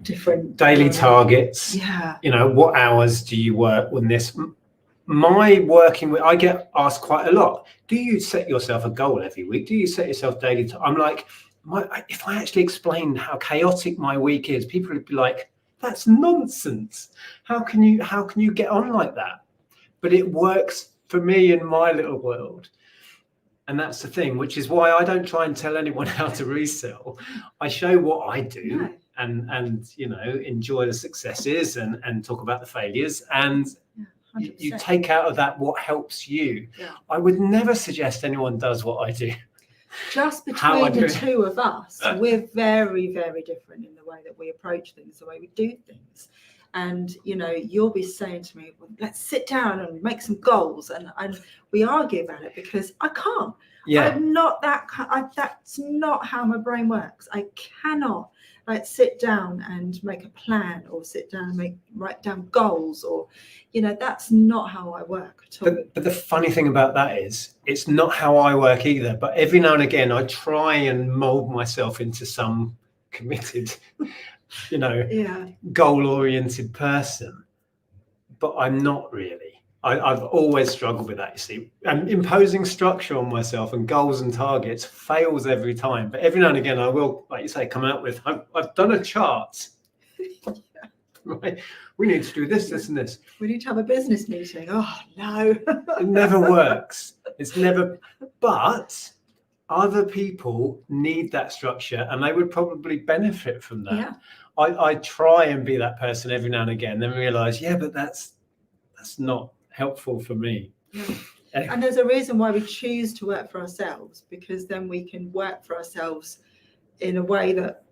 different daily targets. What hours do you work on this? I get asked quite a lot, do you set yourself a goal every week? Do you set yourself daily? I'm like, if I actually explained how chaotic my week is, people would be like, that's nonsense. How can you get on like that? But it works for me in my little world. And that's the thing, which is why I don't try and tell anyone how to resell. I show what I do and enjoy the successes and talk about the failures. And you take out of that what helps you. I would never suggest anyone does what I do. Just between the two of us, we're very, very different in the way that we approach things, the way we do things. And you'll be saying to me, well, let's sit down and make some goals, and we argue about it because I can't. I'm not that. That's not how my brain works. I cannot sit down and make a plan, or sit down and write down goals, or that's not how I work at all. But the funny thing about that is it's not how I work either. But every now and again I try and mold myself into some committed goal-oriented person, but I'm not really. I've always struggled with that, you see. And imposing structure on myself and goals and targets fails every time. But every now and again I will, like you say, come out with, I've done a chart. Right? We need to do this, this, and this. We need to have a business meeting. Oh, no. It never works. It's never, but other people need that structure and they would probably benefit from that. I try and be that person every now and again, then realize, but that's not helpful for me. And there's a reason why we choose to work for ourselves, because then we can work for ourselves in a way that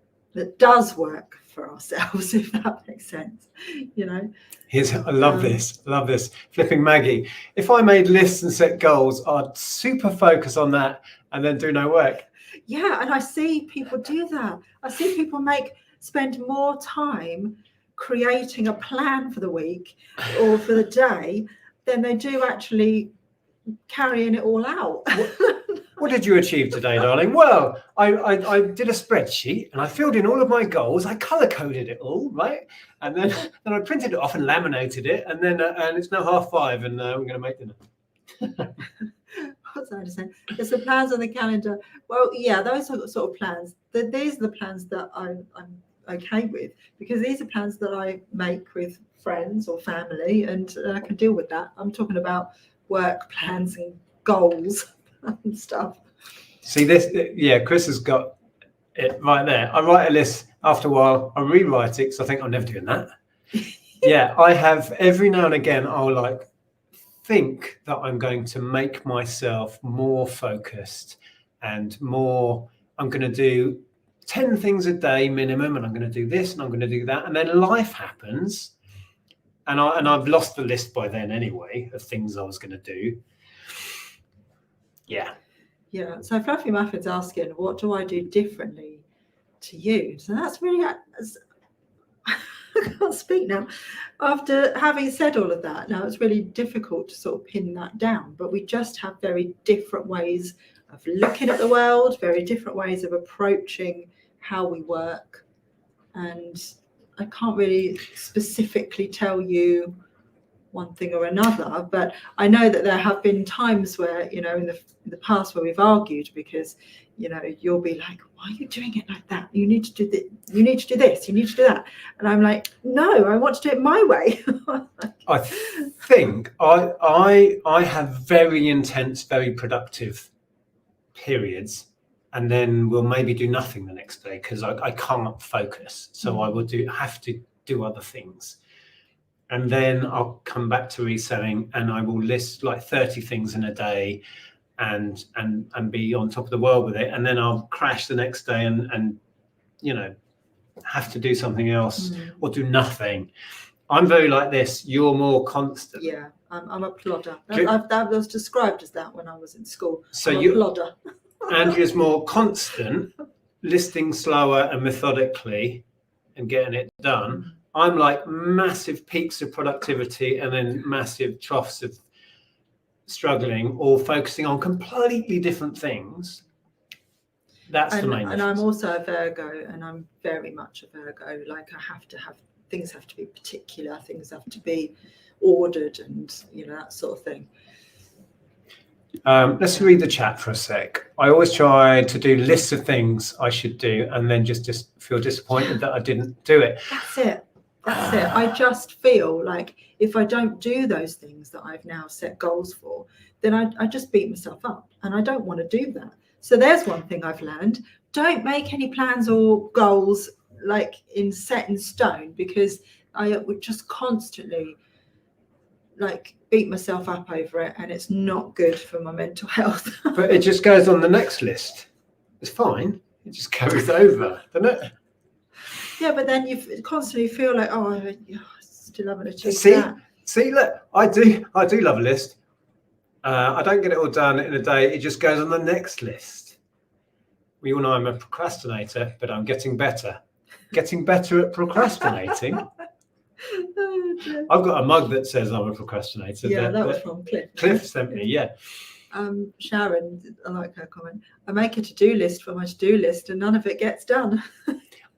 does work for ourselves, if that makes sense. I love this. Flipping Maggie. If I made lists and set goals, I'd super focus on that and then do no work. And I see people do that. I see people spend more time creating a plan for the week or for the day than they do actually carrying it all out. What did you achieve today, darling? Well, I did a spreadsheet and I filled in all of my goals. I color coded it all, right? And then I printed it off and laminated it. And then and it's now 5:30 and we're going to make dinner. What's I saying? There's the plans on the calendar. Well, those sort of plans. These are the plans that I'm okay with, because these are plans that I make with friends or family, and I can deal with that. I'm talking about work plans and goals and stuff. See this? Chris has got it right there. I write a list. After a while, I rewrite it because I think I'm never doing that. I have every now and again. I'll think that I'm going to make myself more focused and more. I'm going to do 10 things a day minimum, and I'm going to do this and I'm going to do that, and then life happens, and I've lost the list by then anyway of things I was going to do. So Fluffy Muffin's asking, what do I do differently to you? So that's really I can't speak now after having said all of that. Now it's really difficult to sort of pin that down, but we just have very different ways of looking at the world, very different ways of approaching how we work, and I can't really specifically tell you one thing or another. But I know that there have been times where, in the past where we've argued because, you'll be like, why are you doing it like that? You need to do this. You need to do this. You need to do that. And I'm like, no, I want to do it my way. I think I have very intense, very productive periods, and then we'll maybe do nothing the next day because I can't focus. So I will have to do other things. And then I'll come back to reselling and I will list like 30 things in a day and be on top of the world with it. And then I'll crash the next day and have to do something else or do nothing. I'm very like this. You're more constant. Yeah, I'm a plodder. That was described as that when I was in school. So I'm a plodder. Andrea's more constant, listing slower and methodically and getting it done. I'm like massive peaks of productivity and then massive troughs of struggling or focusing on completely different things. That's the main difference. And I'm also a Virgo, and I'm very much a Virgo. Like things have to be particular, things have to be ordered, and that sort of thing. Let's read the chat for a sec. I always try to do lists of things I should do and then just feel disappointed that I didn't do it. That's it. I just feel like if I don't do those things that I've now set goals for, then I just beat myself up, and I don't want to do that. So there's one thing I've learned. Don't make any plans or goals like set in stone, because I would just constantly like beat myself up over it, and it's not good for my mental health. But it just goes on the next list. It's fine. It just carries over, doesn't it? Yeah, but then you constantly feel like, I still haven't achieved that. See, look, I do love a list. I don't get it all done in a day. It just goes on the next list. We all know I'm a procrastinator, but I'm getting better. Getting better at procrastinating. I've got a mug that says I'm a procrastinator. Yeah, that was from Cliff. Cliff sent me, yeah. Sharon, I like her comment. I make a to-do list for my to-do list and none of it gets done.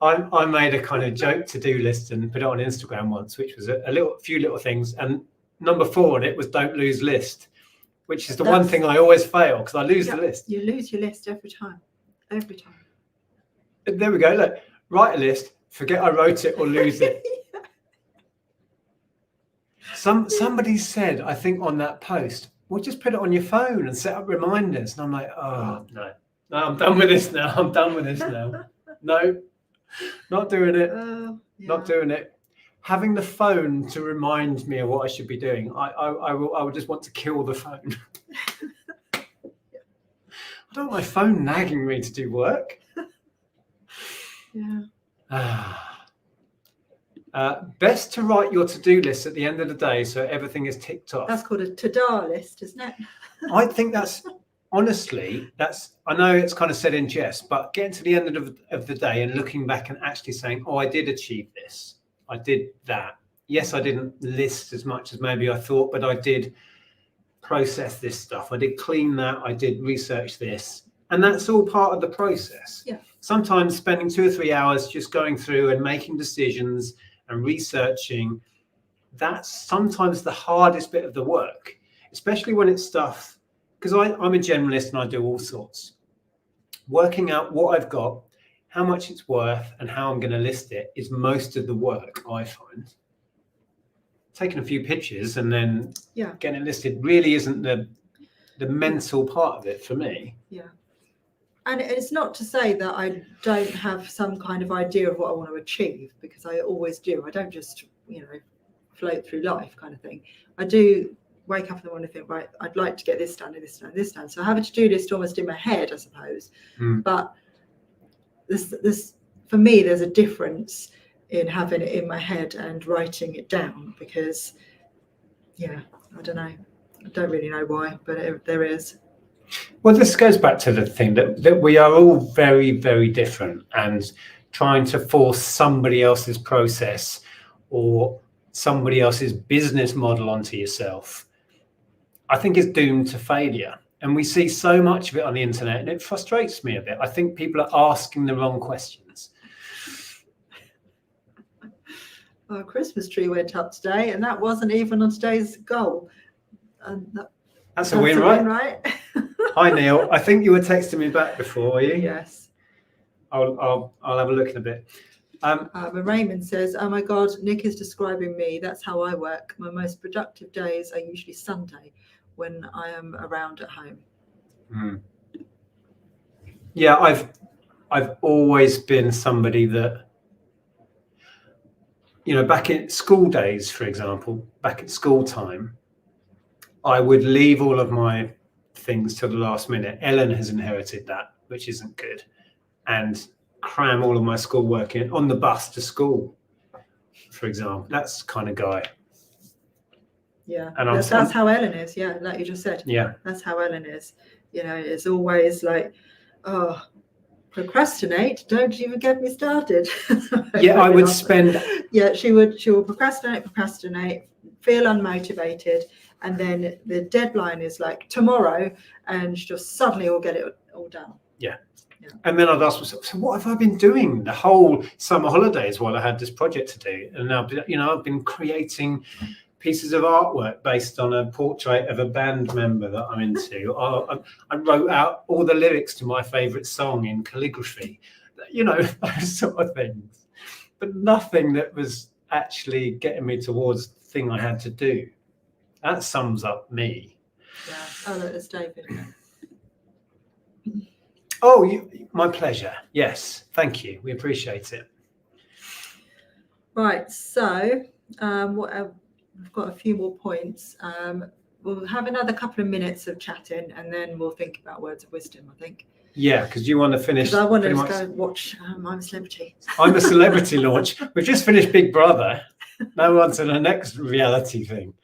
I made a kind of joke to-do list and put it on Instagram once, which was a few little things. And number 4 on it was don't lose list, which is the one thing I always fail because I lose the list. You lose your list every time. Every time. There we go. Look, write a list, forget I wrote it or lose it. Somebody said, I think on that post, well, just put it on your phone and set up reminders. And I'm like, oh, no, I'm done with this now. No, not doing it. Not doing it. Having the phone to remind me of what I should be doing, I would just want to kill the phone. I don't want my phone nagging me to do work. Yeah. Best to write your to-do list at the end of the day so everything is ticked off. That's called a to-do list, isn't it? I think honestly, I know it's kind of said in jest, but getting to the end of the day and looking back and actually saying, I did achieve this. I did that. Yes, I didn't list as much as maybe I thought, but I did process this stuff. I did clean that. I did research this. And that's all part of the process. Yeah. Sometimes spending 2 or 3 hours just going through and making decisions and researching, that's sometimes the hardest bit of the work, especially when it's stuff, because I'm a generalist and I do all sorts. Working out what I've got, how much it's worth, and how I'm going to list it is most of the work, I find. Taking a few pictures and then getting it listed really isn't the mental part of it for me. Yeah. And it's not to say that I don't have some kind of idea of what I want to achieve, because I always do. I don't just, float through life kind of thing. I do wake up in the morning and think, right, I'd like to get this done and this done and this done. So I have a to-do list almost in my head, I suppose. But this for me, there's a difference in having it in my head and writing it down, because, I don't know. I don't really know why, but there is. Well, this goes back to the thing that we are all very, very different, and trying to force somebody else's process or somebody else's business model onto yourself, I think is doomed to failure. And we see so much of it on the internet, and it frustrates me a bit. I think people are asking the wrong questions. Our Christmas tree went up today, and that wasn't even on today's goal. And That's a win, right? right? Hi, Neil. I think you were texting me back before, were you? Yes. I'll have a look in a bit. And Raymond says, "Oh my God, Nick is describing me. That's how I work. My most productive days are usually Sunday, when I am around at home." Yeah, I've always been somebody that, back in school days, for example, back at school time, I would leave all of my things till the last minute. Ellen has inherited that, which isn't good, and cram all of my schoolwork in on the bus to school, for example. That's the kind of guy. Yeah, and that's how Ellen is. Yeah, like you just said. Yeah, that's how Ellen is. It's always like, oh, procrastinate. Don't even get me started. Yeah, I would spend. Yeah, she will procrastinate, feel unmotivated, and then the deadline is like tomorrow, and she just suddenly will get it all done. Yeah. And then I'd ask myself, so what have I been doing the whole summer holidays while I had this project to do? And now, I've been creating pieces of artwork based on a portrait of a band member that I'm into. I wrote out all the lyrics to my favorite song in calligraphy, those sort of things, but nothing that was actually getting me towards the thing I had to do. That sums up me. Yeah. Oh, look, there's David. Oh, my pleasure. Yes, thank you. We appreciate it. Right, so we've got a few more points. We'll have another couple of minutes of chatting, and then we'll think about words of wisdom, I think. Yeah, because you want to finish. I want to go watch I'm a Celebrity. I'm a Celebrity launch. We've just finished Big Brother. Now we're on to the next reality thing.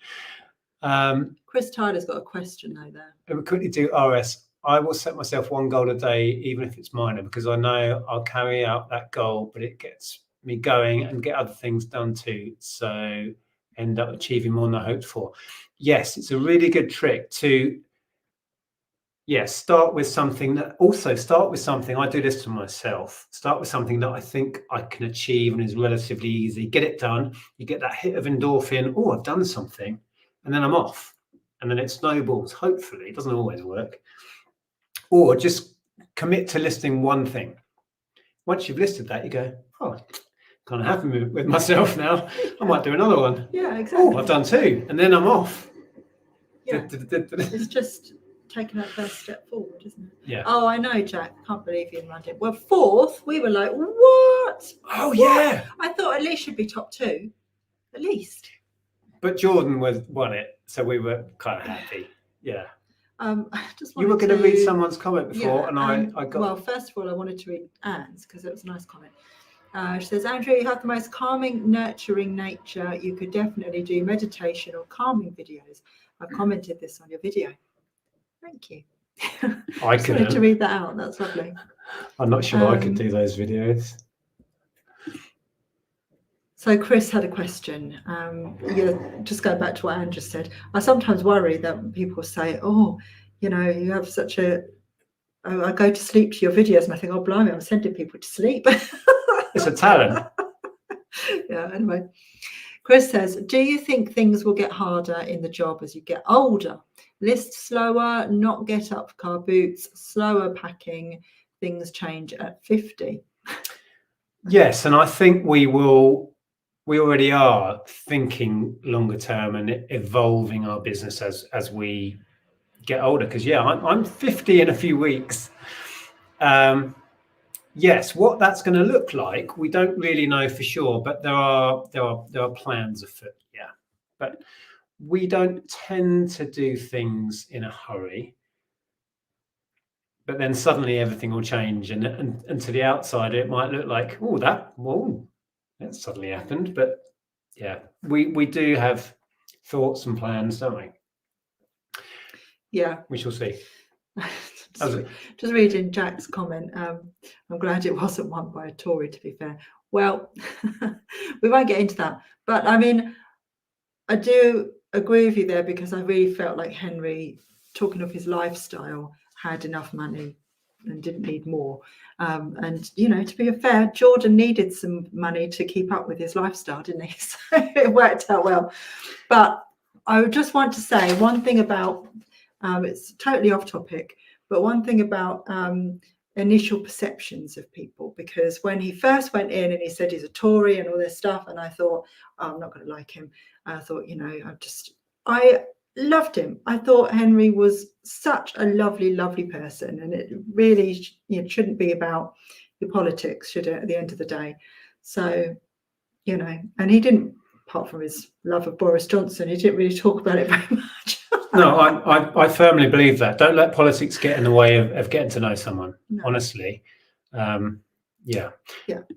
Chris Tyler's got a question though there. We quickly do RS. I will set myself one goal a day, even if it's minor, because I know I'll carry out that goal, but it gets me going and get other things done too. So end up achieving more than I hoped for. Yes, it's a really good trick to, start with something I do this to myself. Start with something that I think I can achieve and is relatively easy. Get it done. You get that hit of endorphin. Oh, I've done something. And then I'm off. And then it snowballs. Hopefully, it doesn't always work. Or just commit to listing one thing. Once you've listed that, you go, oh, kind of happy with myself now. I might do another one. Yeah, exactly. Oh, I've done two. And then I'm off. Yeah. It's just taking that first step forward, isn't it? Yeah. Oh, I know, Jack. Can't believe you in London. Well, fourth, we were like, what? Oh, yeah. I thought at least should be top two. At least. But Jordan won it. So we were kind of happy. Yeah. You were going to read someone's comment before, yeah, and I got. Well, first of all, I wanted to read Anne's because it was a nice comment. She says, Andrea, you have the most calming, nurturing nature. You could definitely do meditation or calming videos. I've commented this on your video. Thank you. I just wanted to read that out. That's lovely. I'm not sure I could do those videos. So Chris had a question. Just going back to what Anne just said, I sometimes worry that people say, oh, you have such a... I go to sleep to your videos and I think, oh, blimey, I'm sending people to sleep. It's a talent. Yeah, anyway. Chris says, do you think things will get harder in the job as you get older? List slower, not get up car boots, slower packing, things change at 50. Yes, and I think we already are thinking longer term and evolving our business as we get older. Because I'm 50 in a few weeks. Yes, what that's going to look like, we don't really know for sure, but there are plans afoot. Yeah, but we don't tend to do things in a hurry. But then suddenly everything will change, and to the outsider it might look like, that suddenly happened. But yeah, we do have thoughts and plans, don't we? Yeah, we shall see. Just reading Jack's comment. I'm glad it wasn't won by a Tory, to be fair. Well, we won't get into that. But I mean, I do agree with you there because I really felt like Henry, talking of his lifestyle, had enough money and didn't need more. And, you know, to be fair, Jordan needed some money to keep up with his lifestyle, didn't he? So it worked out well. But I would just want to say one thing about, it's totally off topic, but one thing about initial perceptions of people, because when he first went in and he said he's a Tory and all this stuff, and I thought, oh, I'm not going to like him. I thought, you know, I loved him. I thought Henry was such a lovely, lovely person, and it really shouldn't be about your politics, should it, at the end of the day? So, you know, and he didn't, apart from his love of Boris Johnson, he didn't really talk about it very much. No, I firmly believe that. Don't let politics get in the way of getting to know someone, honestly. Yeah.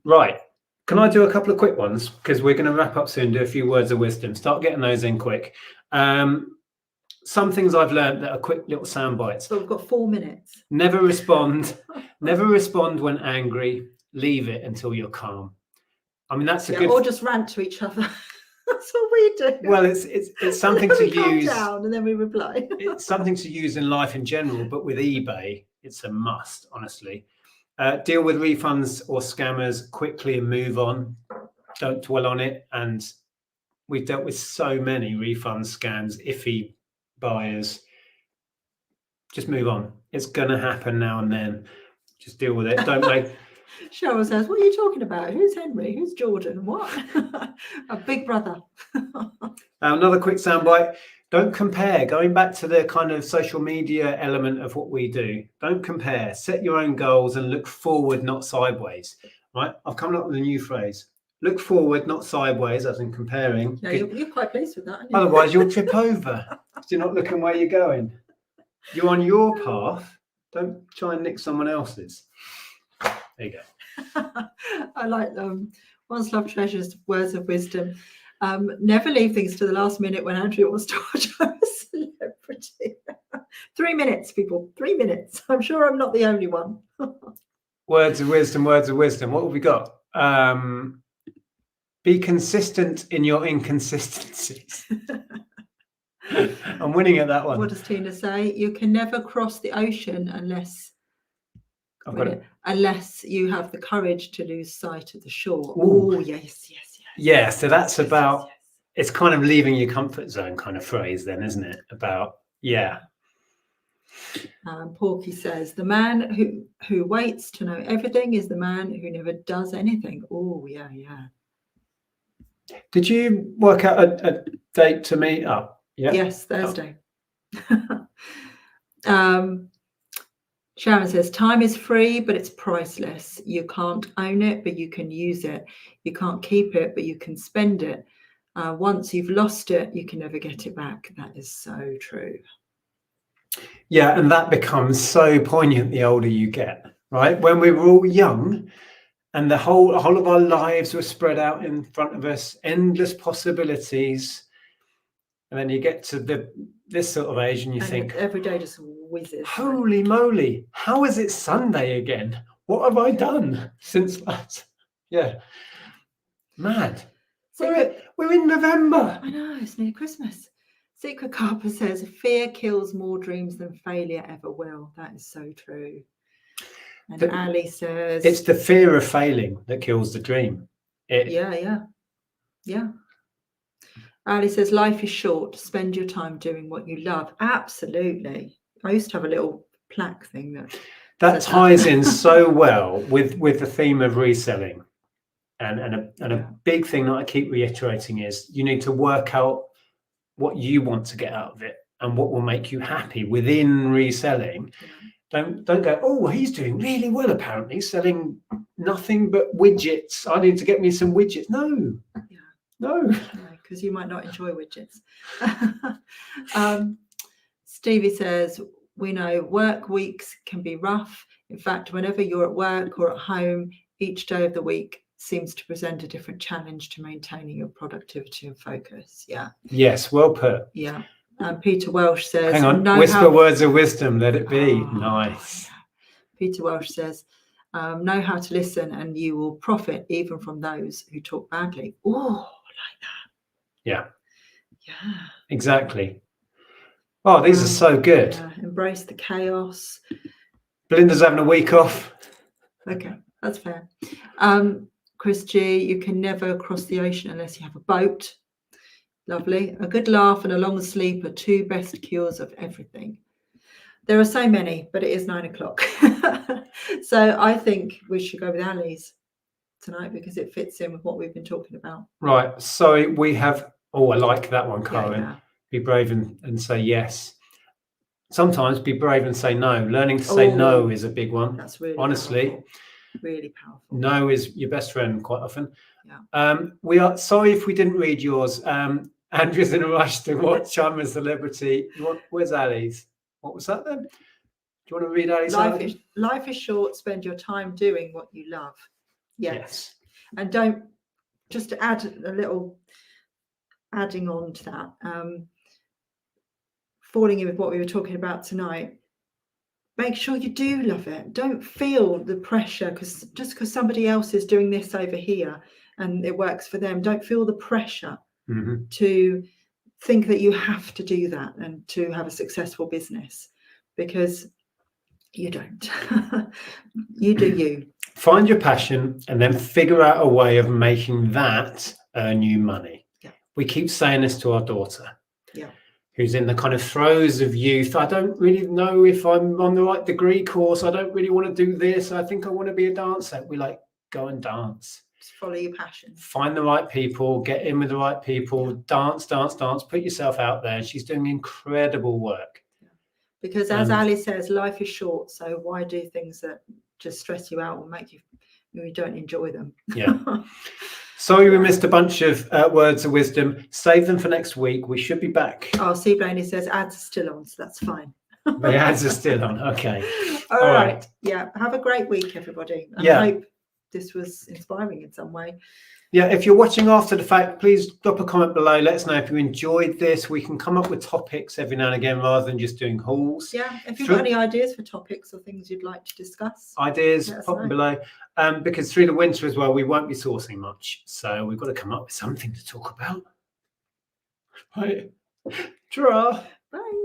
Right. Can I do a couple of quick ones? Because we're going to wrap up soon, do a few words of wisdom. Start getting those in quick. Some things I've learned that are quick little sound bites. So we've got 4 minutes. Never respond. Never respond when angry. Leave it until you're calm. I mean, that's a good... Or just rant to each other. That's what we do. Well, it's something to use. Down and then we reply. It's something to use in life in general, but with eBay, it's a must, honestly. Deal with refunds or scammers quickly and move on. Don't dwell on it. And we've dealt with so many refunds, scams, iffy buyers. Just move on. It's going to happen now and then. Just deal with it. Don't make... Cheryl says, what are you talking about? Who's Henry? Who's Jordan? What? A big brother. Another quick soundbite. Don't compare. Going back to the kind of social media element of what we do. Don't compare. Set your own goals and look forward, not sideways. Right? I've come up with a new phrase. Look forward, not sideways, as in comparing. Yeah, you're quite pleased with that, aren't you? Otherwise, you'll trip over. You're not looking where you're going. You're on your path. Don't try and nick someone else's. There you go. I like Once Love Treasures, words of wisdom. Never leave things to the last minute when Andrea wants to watch a celebrity. 3 minutes, people. 3 minutes. I'm sure I'm not the only one. Words of wisdom, words of wisdom. What have we got? Be consistent in your inconsistencies. I'm winning at that one. What does Tina say? You can never cross the ocean unless you have the courage to lose sight of the shore. Oh, yes. Yeah, so that's about, it's kind of leaving your comfort zone kind of phrase then, isn't it? About, yeah. Porky says, the man who waits to know everything is the man who never does anything. Oh, yeah. Did you work out a date to meet up? Yeah. Yes, Thursday. Sharon says, time is free, but it's priceless. You can't own it, but you can use it. You can't keep it, but you can spend it. Once you've lost it, you can never get it back. That is so true. Yeah, and that becomes so poignant the older you get, right? When we were all young and the whole of our lives were spread out in front of us, endless possibilities. And then you get to this sort of age and you think, every day just whizzes. Holy moly, how is it Sunday again? What have I done since that? Yeah. Mad. We're in November. I know, it's nearly Christmas. Secret Carper says, fear kills more dreams than failure ever will. That is so true. And Ali says, it's the fear of failing that kills the dream. Yeah. Ali says, life is short. Spend your time doing what you love. Absolutely. I used to have a little plaque thing that ties in so well with the theme of reselling. And a big thing that I keep reiterating is you need to work out what you want to get out of it and what will make you happy within reselling. Don't go, oh, he's doing really well, apparently, selling nothing but widgets. I need to get me some widgets. No. Because you might not enjoy widgets. Stevie says, we know work weeks can be rough. In fact, whenever you're at work or at home, each day of the week seems to present a different challenge to maintaining your productivity and focus. Yeah. Yes, well put. Yeah. Peter Welsh says, hang on, whisper words of wisdom, let it be. Nice. Yeah. Peter Welsh says, know how to listen and you will profit even from those who talk badly. Oh, I like that. Yeah. Yeah. Exactly. Oh, these are so good. Embrace the chaos. Belinda's having a week off. Okay, that's fair. Chris G, you can never cross the ocean unless you have a boat. Lovely. A good laugh and a long sleep are two best cures of everything. There are so many, but it is 9 o'clock. So I think we should go with Ali's tonight because it fits in with what we've been talking about. Right. So we have, oh, I like that one, Karen. Yeah. Be brave and say yes. Sometimes be brave and say no. Learning to say no is a big one. That's really honestly powerful. Really powerful. No is your best friend quite often. Yeah. We are sorry if we didn't read yours. Andrea's in a rush to watch I'm a Celebrity. Where's Ali's? What was that then? Do you want to read Ali's? Life is short. Spend your time doing what you love. Yes. And don't, just to add a little adding on to that, falling in with what we were talking about tonight, make sure you do love it. Don't feel the pressure just because somebody else is doing this over here and it works for them. Don't feel the pressure to think that you have to do that and to have a successful business, because you don't. You do you. Find your passion and then figure out a way of making that earn you money. Yeah. We keep saying this to our daughter. Yeah. Who's in the kind of throes of youth. I don't really know if I'm on the right degree course. I don't really want to do this. I think I want to be a dancer. We like, go and dance. Just follow your passion. Find the right people, get in with the right people, dance, put yourself out there. She's doing incredible work. Yeah. Because as Ali says, life is short. So why do things that just stress you out or make you don't enjoy them? Yeah. Sorry, we missed a bunch of words of wisdom. Save them for next week. We should be back. Oh, C. Blaney says ads are still on, so that's fine. The ads are still on. Okay. All right. Yeah. Have a great week, everybody. And I hope this was inspiring in some way. Yeah. If you're watching after the fact, please drop a comment below. Let us know if you enjoyed this. We can come up with topics every now and again rather than just doing hauls. Yeah. If you've got any ideas for topics or things you'd like to discuss, ideas, pop them below. Because through the winter as well, we won't be sourcing much. So we've got to come up with something to talk about. Right. Draw. Bye.